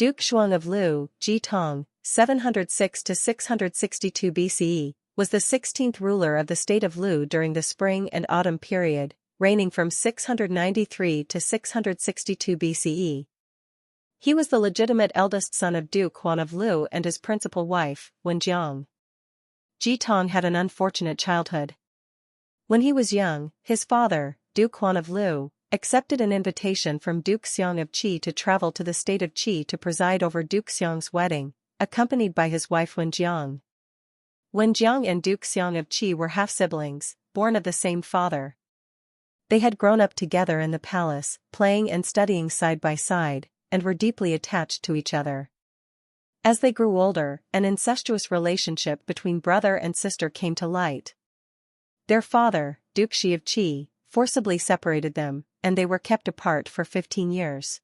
Duke Xuang of Lu, Jitong, 706 to 662 BCE, was the 16th ruler of the state of Lu during the spring and autumn period, reigning from 693 to 662 BCE. He was the legitimate eldest son of Duke Huan of Lu and his principal wife, Wen Jiang. Jitong had an unfortunate childhood. When he was young, his father, Duke Huan of Lu, accepted an invitation from Duke Xiang of Qi to travel to the state of Qi to preside over Duke Xiang's wedding, accompanied by his wife Wen Jiang. Wen Jiang and Duke Xiang of Qi were half-siblings, born of the same father. They had grown up together in the palace, playing and studying side by side, and were deeply attached to each other. As they grew older, an incestuous relationship between brother and sister came to light. Their father, Duke Shi of Qi, forcibly separated them, and they were kept apart for 15 years.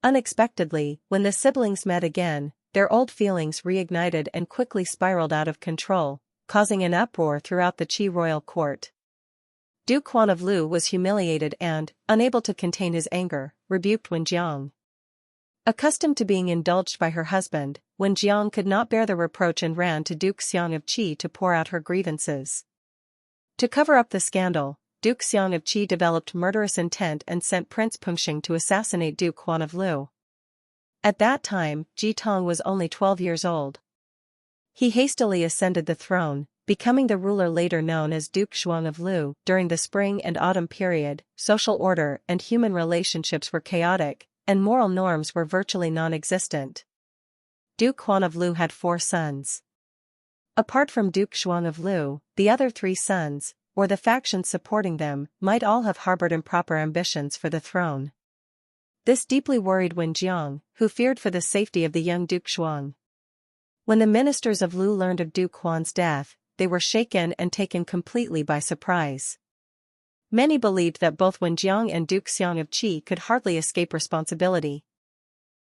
Unexpectedly, when the siblings met again, their old feelings reignited and quickly spiraled out of control, causing an uproar throughout the Qi royal court. Duke Huan of Lu was humiliated and, unable to contain his anger, rebuked Wen Jiang. Accustomed to being indulged by her husband, Wen Jiang could not bear the reproach and ran to Duke Xiang of Qi to pour out her grievances. To cover up the scandal, Duke Xiang of Qi developed murderous intent and sent Prince Pengxing to assassinate Duke Huan of Lu. At that time, Jitong was only 12 years old. He hastily ascended the throne, becoming the ruler later known as Duke Xuang of Lu. During the spring and autumn period, social order and human relationships were chaotic, and moral norms were virtually non-existent. Duke Huan of Lu had 4 sons. Apart from Duke Xuang of Lu, the other 3 sons, or the factions supporting them, might all have harbored improper ambitions for the throne. This deeply worried Wen Jiang, who feared for the safety of the young Duke Xuang. When the ministers of Lu learned of Duke Huan's death, they were shaken and taken completely by surprise. Many believed that both Wen Jiang and Duke Xiang of Qi could hardly escape responsibility.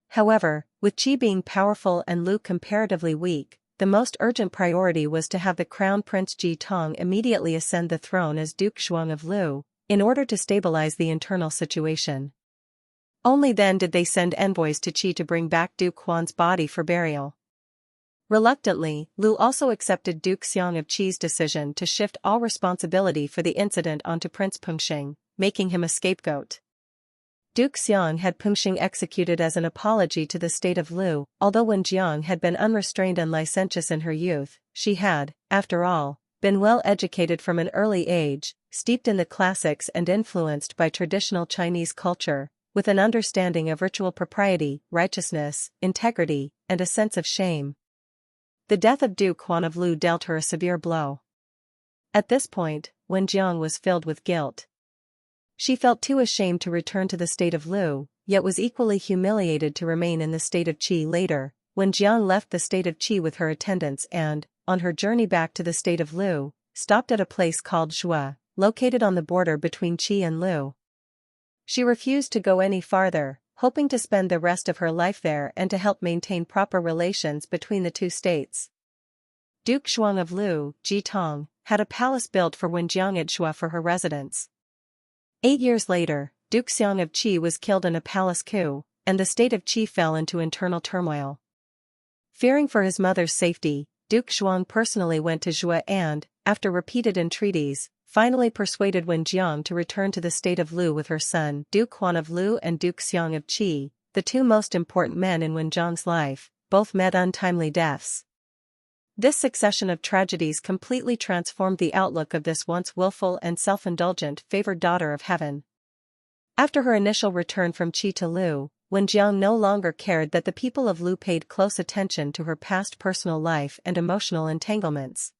However, with Qi being powerful and Lu comparatively weak, the most urgent priority was to have the Crown Prince Jitong immediately ascend the throne as Duke Xuang of Lu, in order to stabilize the internal situation. Only then did they send envoys to Qi to bring back Duke Huan's body for burial. Reluctantly, Lu also accepted Duke Xiang of Qi's decision to shift all responsibility for the incident onto Prince Pengxing, making him a scapegoat. Duke Xiang had Pengxing executed as an apology to the state of Lu. Although Wen Jiang had been unrestrained and licentious in her youth, she had, after all, been well educated from an early age, steeped in the classics and influenced by traditional Chinese culture, with an understanding of ritual propriety, righteousness, integrity, and a sense of shame. The death of Duke Huan of Lu dealt her a severe blow. At this point, Wen Jiang was filled with guilt. She felt too ashamed to return to the state of Lu, yet was equally humiliated to remain in the state of Qi later. Wen Jiang left the state of Qi with her attendants and, on her journey back to the state of Lu, stopped at a place called Shui, located on the border between Qi and Lu. She refused to go any farther, hoping to spend the rest of her life there and to help maintain proper relations between the two states. Duke Xuang of Lu, Jitong, had a palace built for Wen Jiang at Shui for her residence. 8 years later, Duke Xiang of Qi was killed in a palace coup, and the state of Qi fell into internal turmoil. Fearing for his mother's safety, Duke Xuang personally went to Shui and, after repeated entreaties, finally persuaded Wen Jiang to return to the state of Lu with her son Duke Huan of Lu and Duke Xiang of Qi, the 2 most important men in Wen Jiang's life. Both met untimely deaths. This succession of tragedies completely transformed the outlook of this once willful and self-indulgent favored daughter of heaven. After her initial return from Qi to Lu, Wen Jiang no longer cared that the people of Lu paid close attention to her past personal life and emotional entanglements.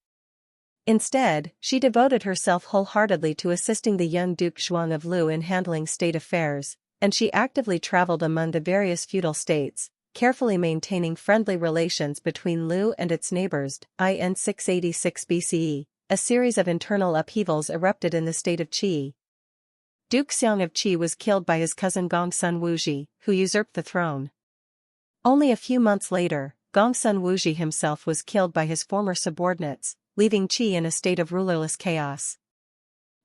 Instead, she devoted herself wholeheartedly to assisting the young Duke Xuang of Lu in handling state affairs, and she actively traveled among the various feudal states, carefully maintaining friendly relations between Lu and its neighbors. In 686 BCE, a series of internal upheavals erupted in the state of Qi. Duke Xiang of Qi was killed by his cousin Gongsun Wuji, who usurped the throne. Only a few months later, Gongsun Wuji himself was killed by his former subordinates, leaving Qi in a state of rulerless chaos.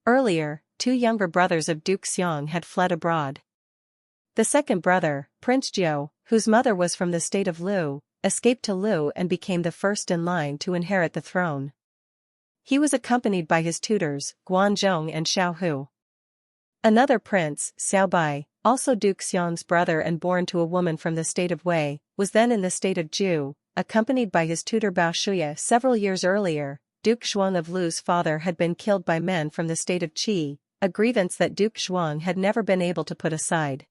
Earlier, 2 younger brothers of Duke Xiang had fled abroad. The second brother, Prince Jiao, whose mother was from the state of Lu, escaped to Lu and became the first in line to inherit the throne. He was accompanied by his tutors, Guan Zhong and Xiao Hu. Another prince, Xiao Bai, also Duke Xiang's brother and born to a woman from the state of Wei, was then in the state of Zhu, accompanied by his tutor Bao Shuya. Several years earlier, Duke Shuang of Lu's father had been killed by men from the state of Qi, a grievance that Duke Shuang had never been able to put aside.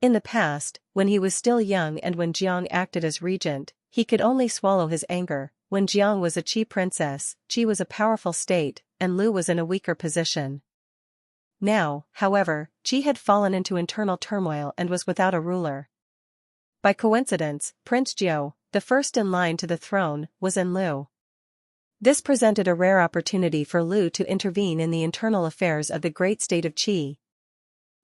In the past, when he was still young and when Jiang acted as regent, he could only swallow his anger. When Jiang was a Qi princess, Qi was a powerful state, and Lu was in a weaker position. Now, however, Qi had fallen into internal turmoil and was without a ruler. By coincidence, Prince Jiao, the first in line to the throne, was in Lu. This presented a rare opportunity for Lu to intervene in the internal affairs of the great state of Qi.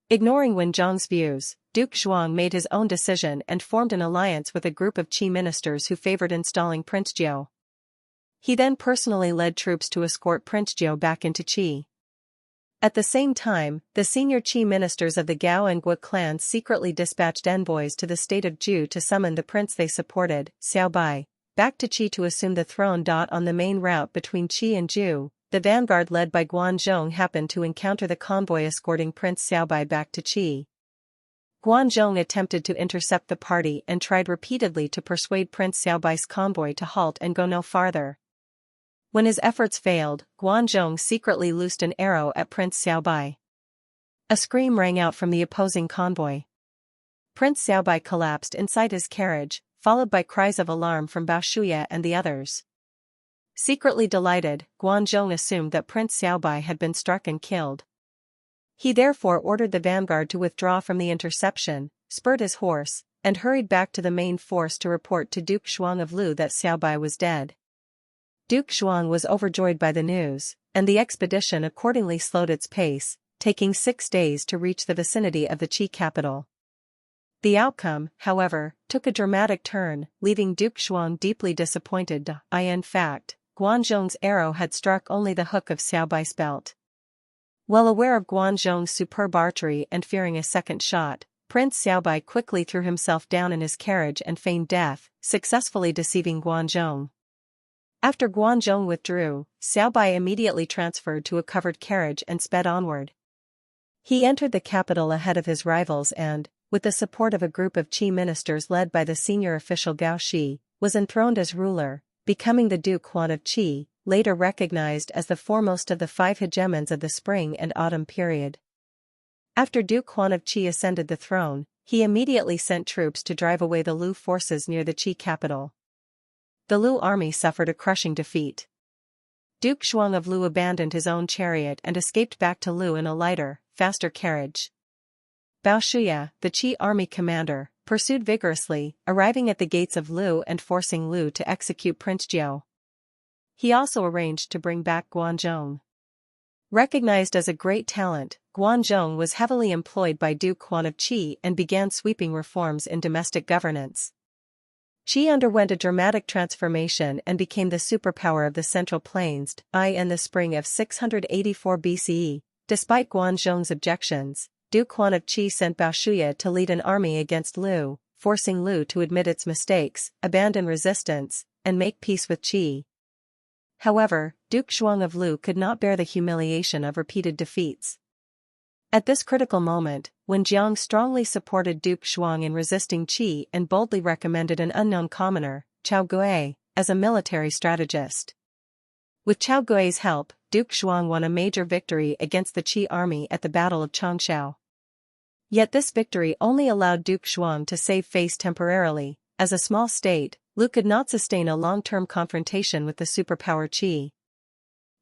Ignoring Wen Jiang's views, Duke Shuang made his own decision and formed an alliance with a group of Qi ministers who favored installing Prince Jiao. He then personally led troops to escort Prince Jiao back into Qi. At the same time, the senior Qi ministers of the Gao and Gua clans secretly dispatched envoys to the state of Zhu to summon the prince they supported, Xiao Bai, back to Qi to assume the throne. On the main route between Qi and Zhu, the vanguard led by Guan Zhong happened to encounter the convoy escorting Prince Xiaobai back to Qi. Guan Zhong attempted to intercept the party and tried repeatedly to persuade Prince Xiaobai's convoy to halt and go no farther. When his efforts failed, Guan Zhong secretly loosed an arrow at Prince Xiaobai. A scream rang out from the opposing convoy. Prince Xiaobai collapsed inside his carriage, followed by cries of alarm from Bao Shuya and the others. Secretly delighted, Guan Zhong assumed that Prince Xiaobai had been struck and killed. He therefore ordered the vanguard to withdraw from the interception, spurred his horse, and hurried back to the main force to report to Duke Shuang of Lu that Xiaobai was dead. Duke Shuang was overjoyed by the news, and the expedition accordingly slowed its pace, taking 6 days to reach the vicinity of the Qi capital. The outcome, however, took a dramatic turn, leaving Duke Shuang deeply disappointed. In fact, Guan Zhong's arrow had struck only the hook of Xiaobai's belt. Well aware of Guan Zhong's superb archery and fearing a second shot, Prince Xiaobai quickly threw himself down in his carriage and feigned death, successfully deceiving Guan Zhong. After Guan Zhong withdrew, Xiaobai immediately transferred to a covered carriage and sped onward. He entered the capital ahead of his rivals and, with the support of a group of Qi ministers led by the senior official Gao Shi, was enthroned as ruler, becoming the Duke Huan of Qi, later recognized as the foremost of the 5 hegemons of the spring and autumn period. After Duke Huan of Qi ascended the throne, he immediately sent troops to drive away the Lu forces near the Qi capital. The Lu army suffered a crushing defeat. Duke Shuang of Lu abandoned his own chariot and escaped back to Lu in a lighter, faster carriage. Bao Shuya, the Qi army commander, pursued vigorously, arriving at the gates of Lu and forcing Lu to execute Prince Jiao. He also arranged to bring back Guan Zhong. Recognized as a great talent, Guan Zhong was heavily employed by Duke Huan of Qi and began sweeping reforms in domestic governance. Qi underwent a dramatic transformation and became the superpower of the Central Plains. In the spring of 684 BCE, despite Guan Zhong's objections, Duke Huan of Qi sent Bao Shuya to lead an army against Lu, forcing Lu to admit its mistakes, abandon resistance, and make peace with Qi. However, Duke Shuang of Lu could not bear the humiliation of repeated defeats. At this critical moment, Wen Jiang strongly supported Duke Shuang in resisting Qi and boldly recommended an unknown commoner, Chao Gui, as a military strategist. With Chao Gui's help, Duke Shuang won a major victory against the Qi army at the Battle of Changshao. Yet this victory only allowed Duke Shuang to save face temporarily. As a small state, Lu could not sustain a long-term confrontation with the superpower Qi.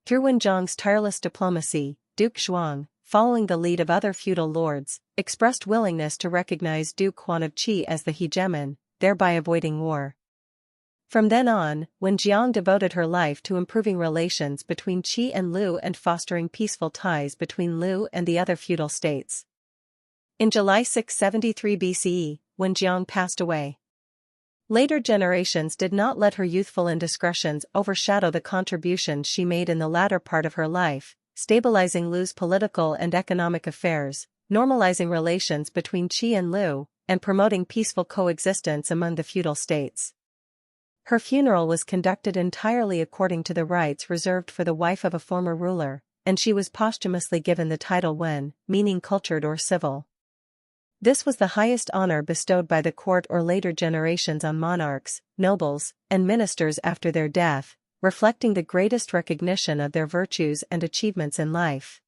Through Wen Jiang's tireless diplomacy, Duke Shuang, following the lead of other feudal lords, expressed willingness to recognize Duke Huan of Qi as the hegemon, thereby avoiding war. From then on, Wen Jiang devoted her life to improving relations between Qi and Lu and fostering peaceful ties between Lu and the other feudal states. In July 673 BCE, Wen Jiang passed away. Later generations did not let her youthful indiscretions overshadow the contributions she made in the latter part of her life, stabilizing Lu's political and economic affairs, normalizing relations between Qi and Lu, and promoting peaceful coexistence among the feudal states. Her funeral was conducted entirely according to the rites reserved for the wife of a former ruler, and she was posthumously given the title Wen, meaning cultured or civil. This was the highest honor bestowed by the court or later generations on monarchs, nobles, and ministers after their death, reflecting the greatest recognition of their virtues and achievements in life.